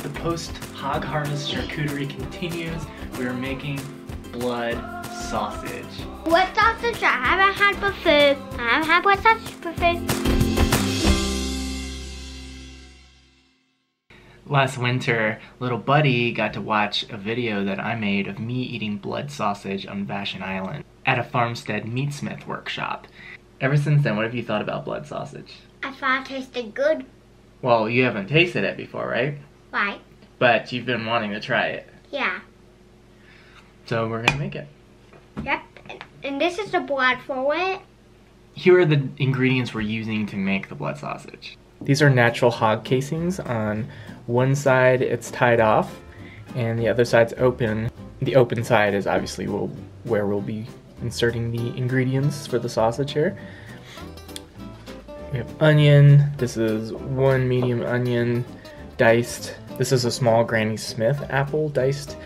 The post-hog harvest charcuterie continues. We are making blood sausage. What sausage? I haven't had before. I haven't had what sausage before. Last winter, little buddy got to watch a video that I made of me eating blood sausage on Vashon Island at a Farmstead Meatsmith workshop. Ever since then, what have you thought about blood sausage? I thought it tasted good. Well, you haven't tasted it before, right? Right. But you've been wanting to try it. Yeah. So we're gonna make it. Yep. And this is the blood for it. Here are the ingredients we're using to make the blood sausage. These are natural hog casings. On one side it's tied off and the other side's open. The open side is obviously where we'll be inserting the ingredients for the sausage here. We have onion. This is one medium onion diced. This is a small Granny Smith apple diced.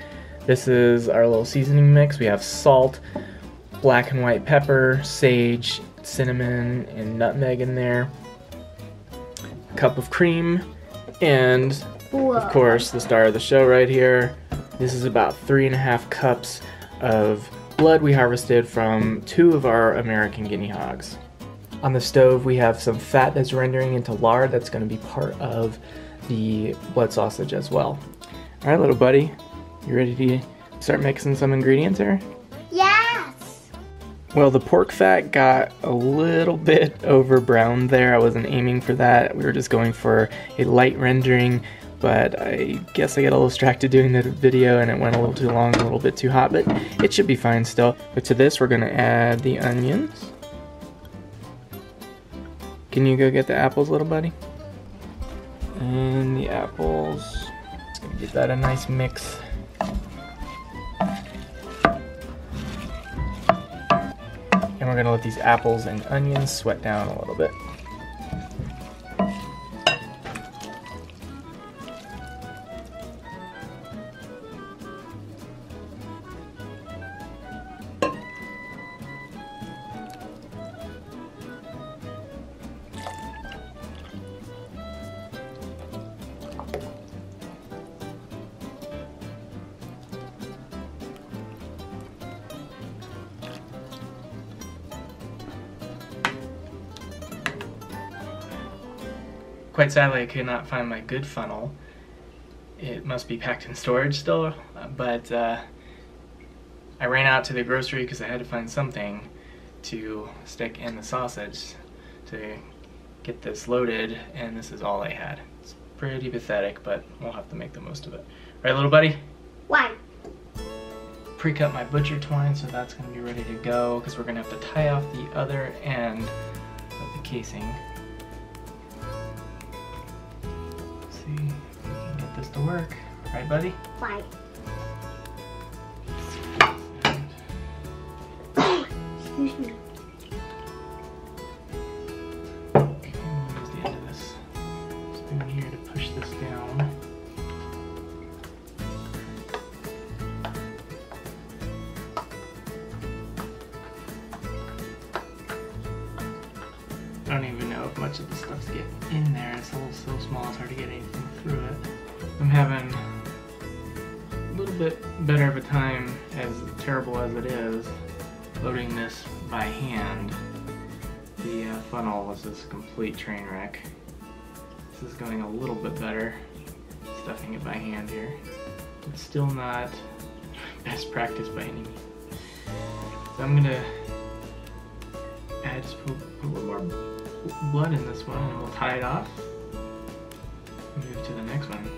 This is our little seasoning mix. We have salt, black and white pepper, sage, cinnamon, and nutmeg in there. A cup of cream, and of course the star of the show right here. This is about 3.5 cups of blood we harvested from 2 of our American guinea hogs. On the stove we have some fat that's rendering into lard that's going to be part of the blood sausage as well. Alright, little buddy, you ready to start mixing some ingredients here? Yes! Well, the pork fat got a little bit over browned there. I wasn't aiming for that. We were just going for a light rendering, but I guess I got a little distracted doing the video and it went a little too long, a little bit too hot, but it should be fine still. But to this, we're gonna add the onions. Can you go get the apples, little buddy? And the apples. Just gonna give that a nice mix. And we're gonna let these apples and onions sweat down a little bit. Quite sadly, I could not find my good funnel. It must be packed in storage still, but I ran out to the grocery because I had to find something to stick in the sausage to get this loaded, and this is all I had. It's pretty pathetic, but we'll have to make the most of it. Right, little buddy? Why? Pre-cut my butcher twine, so that's going to be ready to go because we're going to have to tie off the other end of the casing. See if we can get this to work. Right, buddy? Why? Excuse me. Use the end of this spoon here to push this down. I don't even know if much of the stuff's getting in there. It's all so small, it's hard to get anything through it. I'm having a little bit better of a time, as terrible as it is, loading this by hand. The funnel was just a complete train wreck. This is going a little bit better, stuffing it by hand here. It's still not best practice by any means. So I'm gonna just put a little more blood in this one and we'll tie it off. Move to the next one.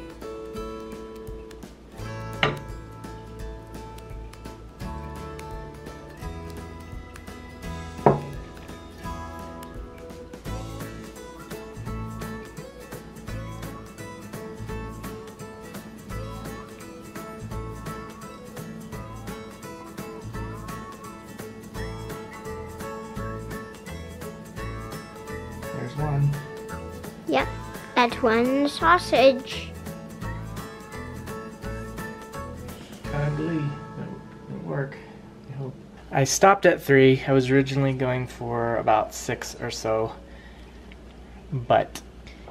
There's one. Yep, that's one sausage. Ugly. It'll work, I hope. I stopped at 3. I was originally going for about 6 or so, but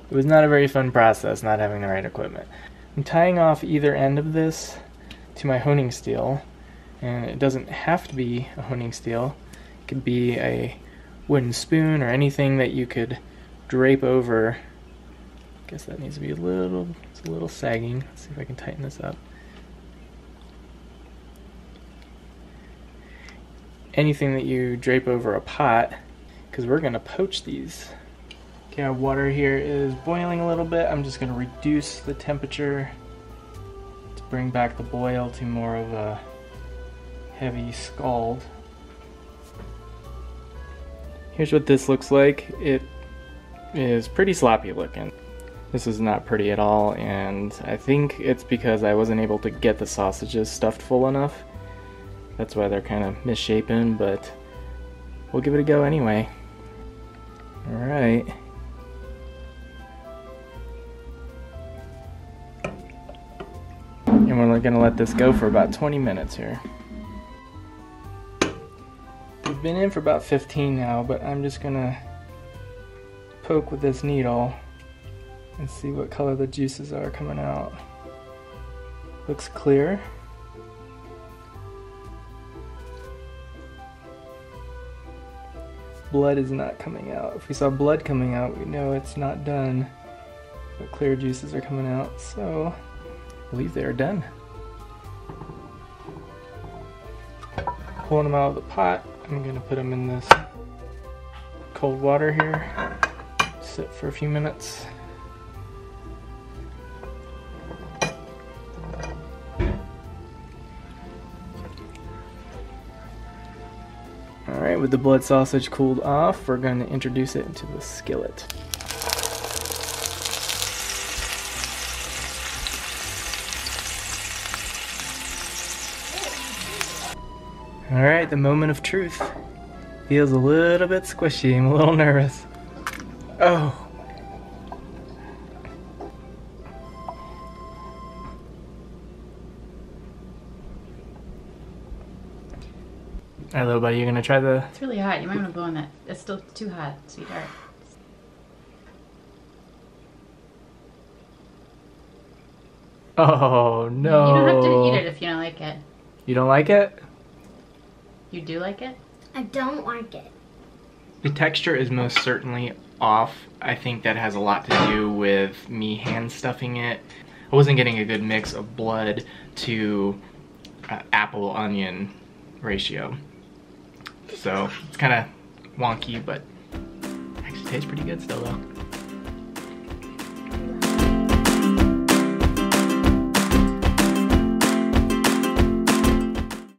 it was not a very fun process not having the right equipment. I'm tying off either end of this to my honing steel, and it doesn't have to be a honing steel. It could be a wooden spoon or anything that you could drape over. I guess that needs to be it's a little sagging. Let's see if I can tighten this up. Anything that you drape over a pot, because we're gonna poach these. Okay, our water here is boiling a little bit. I'm just gonna reduce the temperature to bring back the boil to more of a heavy scald. Here's what this looks like. It is pretty sloppy looking. This is not pretty at all, and I think it's because I wasn't able to get the sausages stuffed full enough. That's why they're kind of misshapen, but we'll give it a go anyway. Alright. And we're gonna let this go for about 20 minutes here. We've been in for about 15 now, but I'm just gonna poke with this needle and see what color the juices are coming out. Looks clear. Blood is not coming out. If we saw blood coming out, we know it's not done. But clear juices are coming out, so I believe they are done. Pulling them out of the pot, I'm gonna put them in this cold water here. Sit for a few minutes. Alright, with the blood sausage cooled off, we're going to introduce it into the skillet. Alright, the moment of truth. Feels a little bit squishy, I'm a little nervous. Oh! Alright, little buddy, you gonna try the... It's really hot. You might want to blow on that. It's still too hot, sweetheart. Oh, no. You don't have to eat it if you don't like it. You don't like it? You do like it? I don't like it. The texture is most certainly off. I think that has a lot to do with me hand stuffing it. I wasn't getting a good mix of blood to apple onion ratio. So it's kind of wonky, but actually tastes pretty good still though.